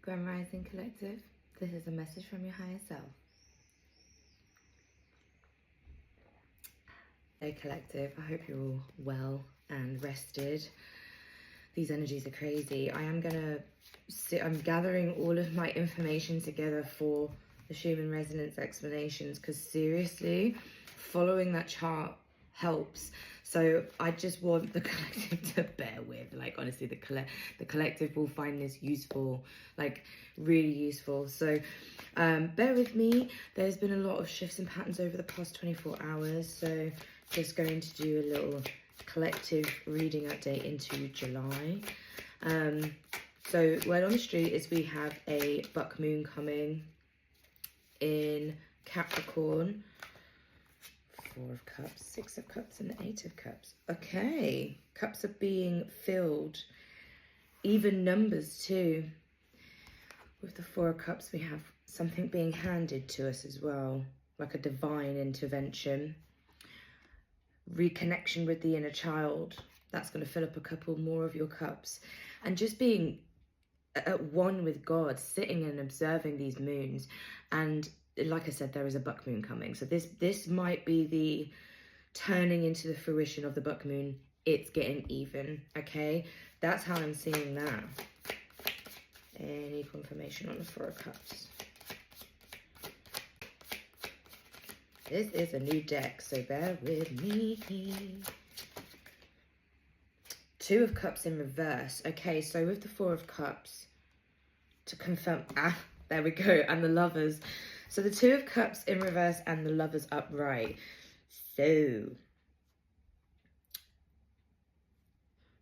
Grand Rising Collective, this is a message from your higher self. Hey Collective, I hope you're all well and rested. These energies are crazy. I'm gathering all of my information together for the Schumann Resonance explanations, because seriously, following that chart helps. So I just want the collective to bear with. Like, honestly, the collective will find this useful, like really useful. So bear with me. There's been a lot of shifts and patterns over the past 24 hours. So just going to do a little collective reading update into July. So word on the street is we have a buck moon coming in Capricorn. 4 of Cups, 6 of Cups, and 8 of Cups. Okay, cups are being filled. Even numbers too. With the 4 of Cups, we have something being handed to us as well, like a divine intervention. Reconnection with the inner child. That's going to fill up a couple more of your cups. And just being at one with God, sitting and observing these moons. And like I said, there is a buck moon coming. So this might be the turning into the fruition of the buck moon. It's getting even, okay? That's how I'm seeing that. Any confirmation on the 4 of Cups? This is a new deck, so bear with me. 2 of Cups in reverse. Okay, so with the 4 of Cups, to confirm, there we go, and the Lovers. So the 2 of Cups in reverse and the Lovers upright. So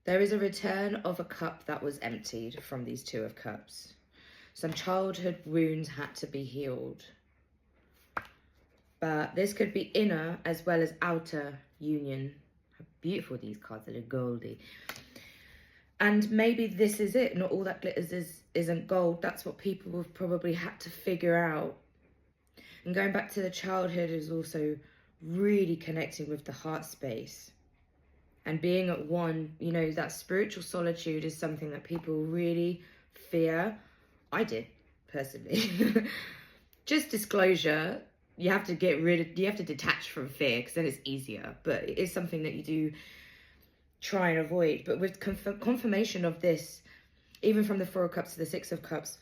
there is a return of a cup that was emptied from these 2 of Cups. Some childhood wounds had to be healed. But this could be inner as well as outer union. How beautiful these cards are, Goldie. And maybe this is it. Not all that glitters isn't gold. That's what people have probably had to figure out. And going back to the childhood is also really connecting with the heart space. And being at one, you know, that spiritual solitude is something that people really fear. I did, personally. Just disclosure, you have to detach from fear, because then it's easier. But it is something that you do try and avoid. But with confirmation of this, even from the 4 of Cups to the 6 of Cups,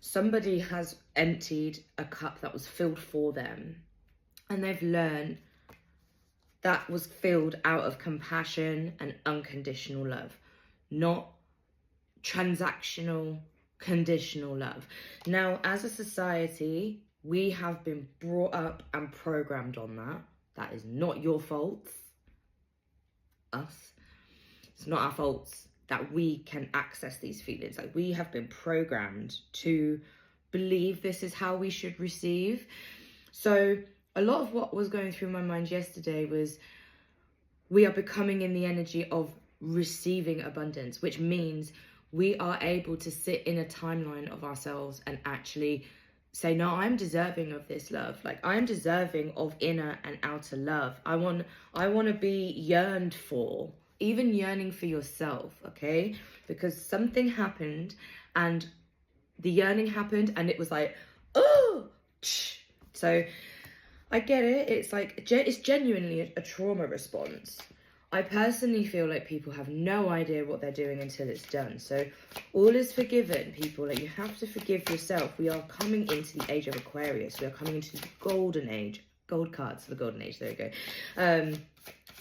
somebody has emptied a cup that was filled for them, and they've learned that was filled out of compassion and unconditional love, not transactional, conditional love. Now, as a society, we have been brought up and programmed on that. That is not your fault. Us. It's not our faults that we can access these feelings. Like, we have been programmed to believe this is how we should receive. So a lot of what was going through my mind yesterday was we are becoming in the energy of receiving abundance, which means we are able to sit in a timeline of ourselves and actually say, no, I'm deserving of this love. Like, I'm deserving of inner and outer love. I want to be yearned for, even yearning for yourself, okay? Because something happened and the yearning happened and it was like, oh, so I get it. It's like, it's genuinely a trauma response. I personally feel like people have no idea what they're doing until it's done. So all is forgiven, people. Like, you have to forgive yourself. We are coming into the age of Aquarius. We are coming into the golden age. Gold cards for the golden age. There we go.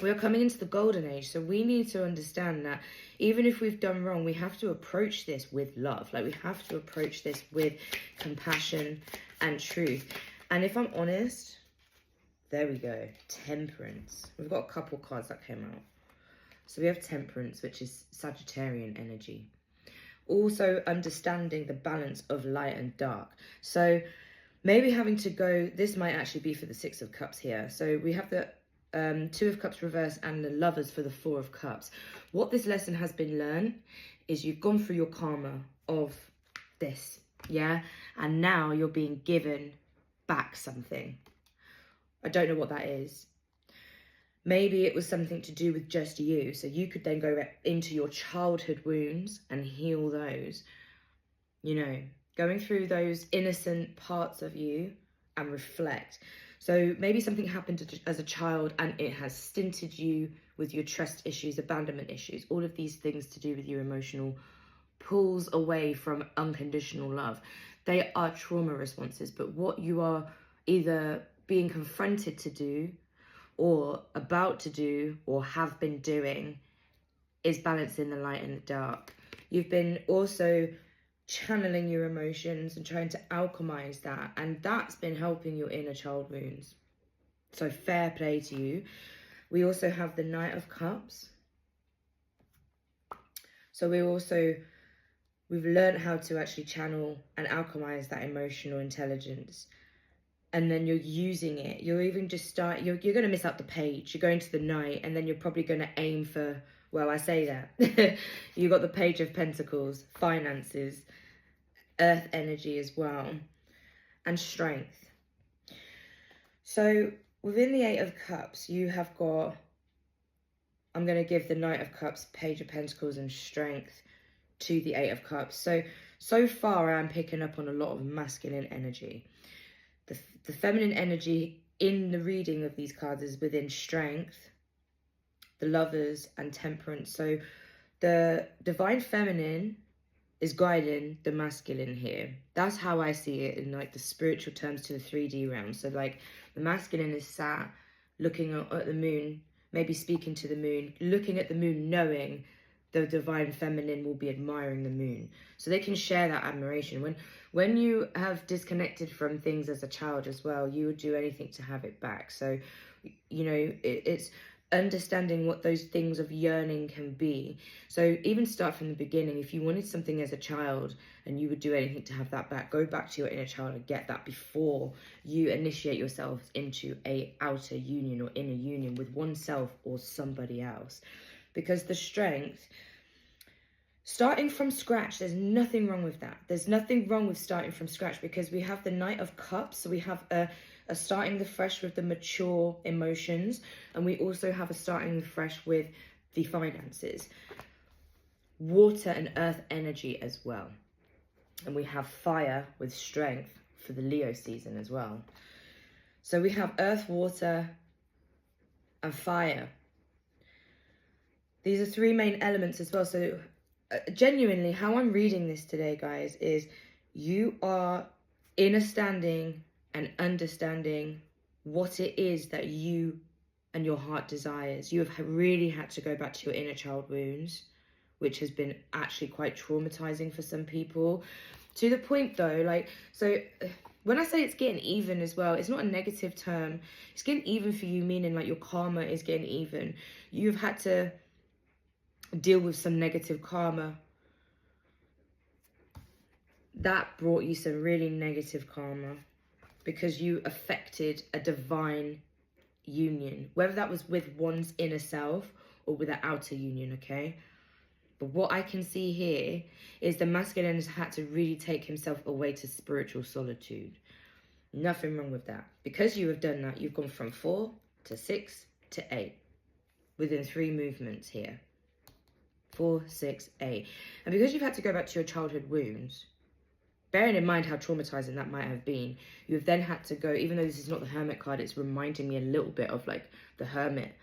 We are coming into the golden age. So we need to understand that even if we've done wrong, we have to approach this with love. Like, we have to approach this with compassion and truth. And if I'm honest, there we go. Temperance. We've got a couple cards that came out. So we have Temperance, which is Sagittarian energy. Also understanding the balance of light and dark. So maybe having to go, this might actually be for the 6 of Cups here. So we have the 2 of Cups reverse and the Lovers for the 4 of Cups. What this lesson has been learned is you've gone through your karma of this, yeah? And now you're being given back something. I don't know what that is. Maybe it was something to do with just you. So you could then go into your childhood wounds and heal those. You know, going through those innocent parts of you and reflect. So maybe something happened as a child and it has stinted you with your trust issues, abandonment issues, all of these things to do with your emotional pulls away from unconditional love. They are trauma responses, but what you are either being confronted to do or about to do or have been doing is balancing the light and the dark. You've been also channeling your emotions and trying to alchemize that, and that's been helping your inner child wounds. So fair play to you. We also have the Knight of Cups. So we've learned how to actually channel and alchemize that emotional intelligence. And then you're using it. You're even just you're going to miss out the page. You're going to the Knight, and then you're probably going to aim for, well, I say that. You got the Page of Pentacles, finances, earth energy as well, and strength. So within the Eight of Cups, you have got, I'm going to give the Knight of Cups, Page of Pentacles, and strength to the Eight of Cups. So far I'm picking up on a lot of masculine energy. The feminine energy in the reading of these cards is within strength, the Lovers, and temperance. So the divine feminine is guiding the masculine here. That's how I see it in like the spiritual terms to the 3D realm. So like the masculine is sat looking at the moon, maybe speaking to the moon, looking at the moon, knowing the divine feminine will be admiring the moon. So they can share that admiration. When you have disconnected from things as a child as well, you would do anything to have it back. So, you know, it's understanding what those things of yearning can be. So even start from the beginning. If you wanted something as a child and you would do anything to have that back, go back to your inner child and get that before you initiate yourself into a outer union or inner union with oneself or somebody else. Because the strength, starting from scratch, there's nothing wrong with that. There's nothing wrong with starting from scratch, because we have the Knight of Cups. So we have a starting the fresh with the mature emotions, and we also have a starting the fresh with the finances, water and earth energy as well. And we have fire with strength for the Leo season as well. So we have earth, water, and fire. These are three main elements as well. So genuinely, how I'm reading this today, guys, is you are understanding and understanding what it is that you and your heart desires. You have really had to go back to your inner child wounds, which has been actually quite traumatizing for some people. To the point though, like, so when I say it's getting even as well, it's not a negative term. It's getting even for you, meaning like your karma is getting even. You've had to deal with some negative karma that brought you some really negative karma because you affected a divine union, whether that was with one's inner self or with an outer union, okay? But what I can see here is the masculine has had to really take himself away to spiritual solitude. Nothing wrong with that. Because you have done that, you've gone from 4 to 6 to 8 within 3 movements here. 4, 6, 8. And because you've had to go back to your childhood wounds, bearing in mind how traumatizing that might have been, you've then had to go, even though this is not the Hermit card, it's reminding me a little bit of like the Hermit,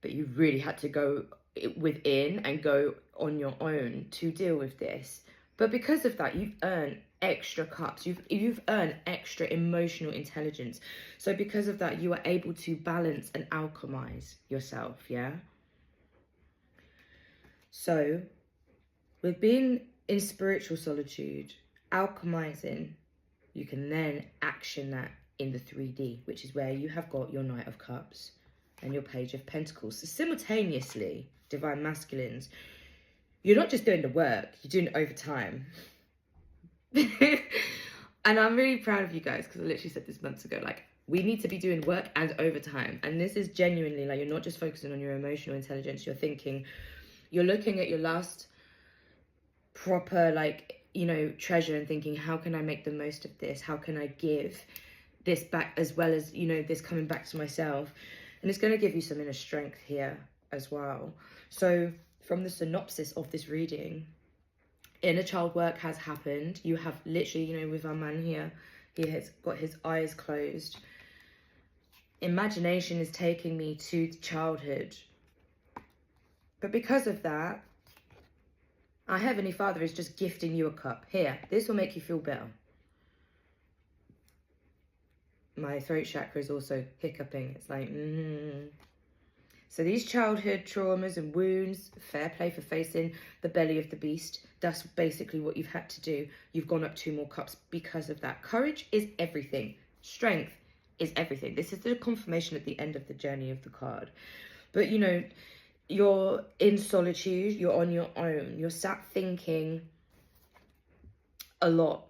but you really had to go within and go on your own to deal with this. But because of that, you've earned extra cups, you've earned extra emotional intelligence. So because of that, you are able to balance and alchemize yourself, yeah? So with being in spiritual solitude, alchemizing, you can then action that in the 3D, which is where you have got your Knight of Cups and your Page of Pentacles. So simultaneously, divine masculines, you're not just doing the work, you're doing it over time. And I'm really proud of you guys, because I literally said this months ago, like, we need to be doing work and overtime. And this is genuinely, like, you're not just focusing on your emotional intelligence, you're thinking, you're looking at your last proper, like, you know, treasure and thinking, how can I make the most of this? How can I give this back, as well as, you know, this coming back to myself? And it's going to give you some inner strength here as well. So from the synopsis of this reading, Inner child work has happened. You have literally, you know, with our man here, he has got his eyes closed. Imagination is taking me to childhood. But because of that, our Heavenly Father is just gifting you a cup. Here, this will make you feel better. My throat chakra is also hiccuping. It's like, So these childhood traumas and wounds, fair play for facing the belly of the beast. That's basically what you've had to do. You've gone up 2 more cups because of that. Courage is everything. Strength is everything. This is the confirmation at the end of the journey of the card. But, you know, you're in solitude. You're on your own. You're sat thinking a lot.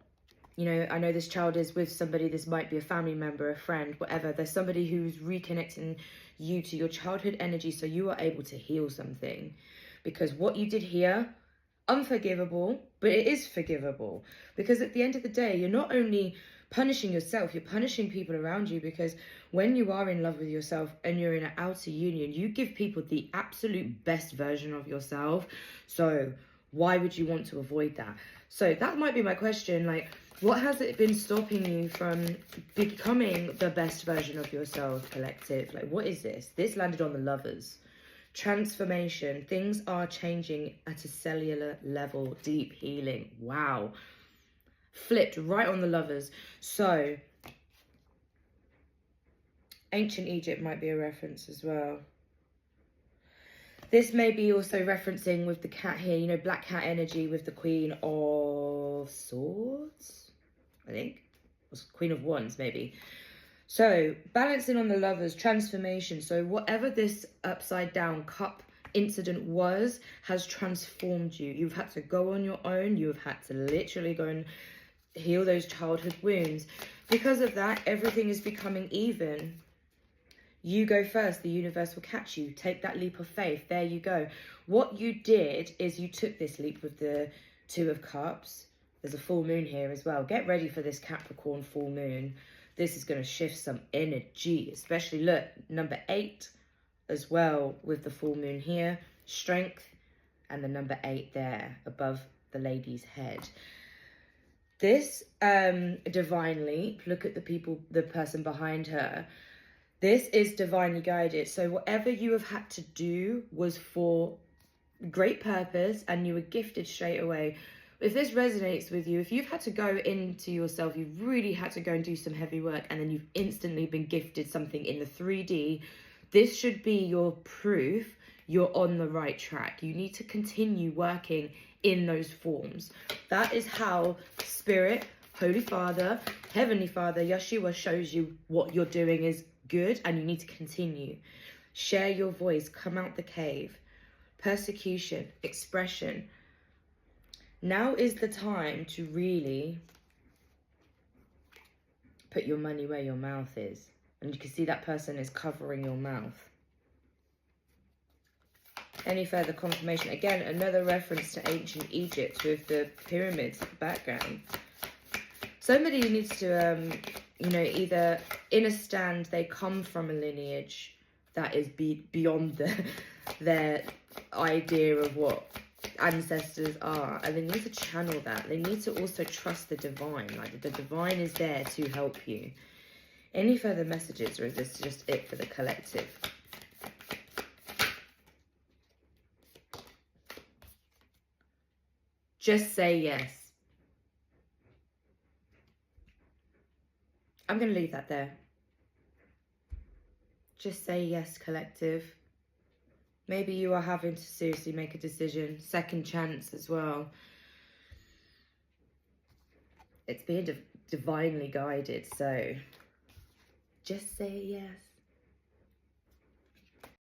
You know, I know this child is with somebody. This might be a family member, a friend, whatever. There's somebody who's reconnecting you to your childhood energy so you are able to heal something. Because what you did here, unforgivable, but it is forgivable. Because at the end of the day, you're not only punishing yourself, you're punishing people around you, because when you are in love with yourself and you're in an outer union, you give people the absolute best version of yourself. So why would you want to avoid that? So that might be my question. Like, what has it been stopping you from becoming the best version of yourself, collective? Like, what is this? This landed on the Lovers. Transformation. Things are changing at a cellular level. Deep healing. Wow. Flipped right on the Lovers. So, ancient Egypt might be a reference as well. This may be also referencing with the cat here, you know, black cat energy with the Queen of Swords, I think. Or Queen of Wands, maybe. So, balancing on the Lovers, transformation. So, whatever this upside down cup incident was, has transformed you. You've had to go on your own. You've had to literally go and heal those childhood wounds. Because of that, everything is becoming even. You go first, the universe will catch you. Take that leap of faith. There you go. What you did is you took this leap with the 2 of Cups. There's a full moon here as well. Get ready for this Capricorn full moon. This is going to shift some energy, especially, look, number 8 as well with the full moon here. Strength and the number 8 there above the lady's head. This divine leap, look at the person behind her. This is divinely guided. So whatever you have had to do was for great purpose and you were gifted straight away. If this resonates with you, if you've had to go into yourself, you've really had to go and do some heavy work, and then you've instantly been gifted something in the 3D, this should be your proof you're on the right track. You need to continue working in those forms. That is how Spirit, Holy Father, Heavenly Father, Yeshua shows you what you're doing is good and you need to continue. Share your voice, come out the cave. Persecution, expression. Now is the time to really put your money where your mouth is. And you can see that person is covering your mouth. Any further confirmation? Again, another reference to ancient Egypt with the pyramids in the background. Somebody needs to, you know, either in a stand, they come from a lineage that is beyond their idea of what ancestors are, and they need to channel that. They need to also trust the divine. Like, the divine is there to help you. Any further messages, or is this just it for the collective? Just say yes. I'm going to leave that there. Just say yes, collective. Maybe you are having to seriously make a decision. Second chance as well. It's being divinely guided, so just say yes.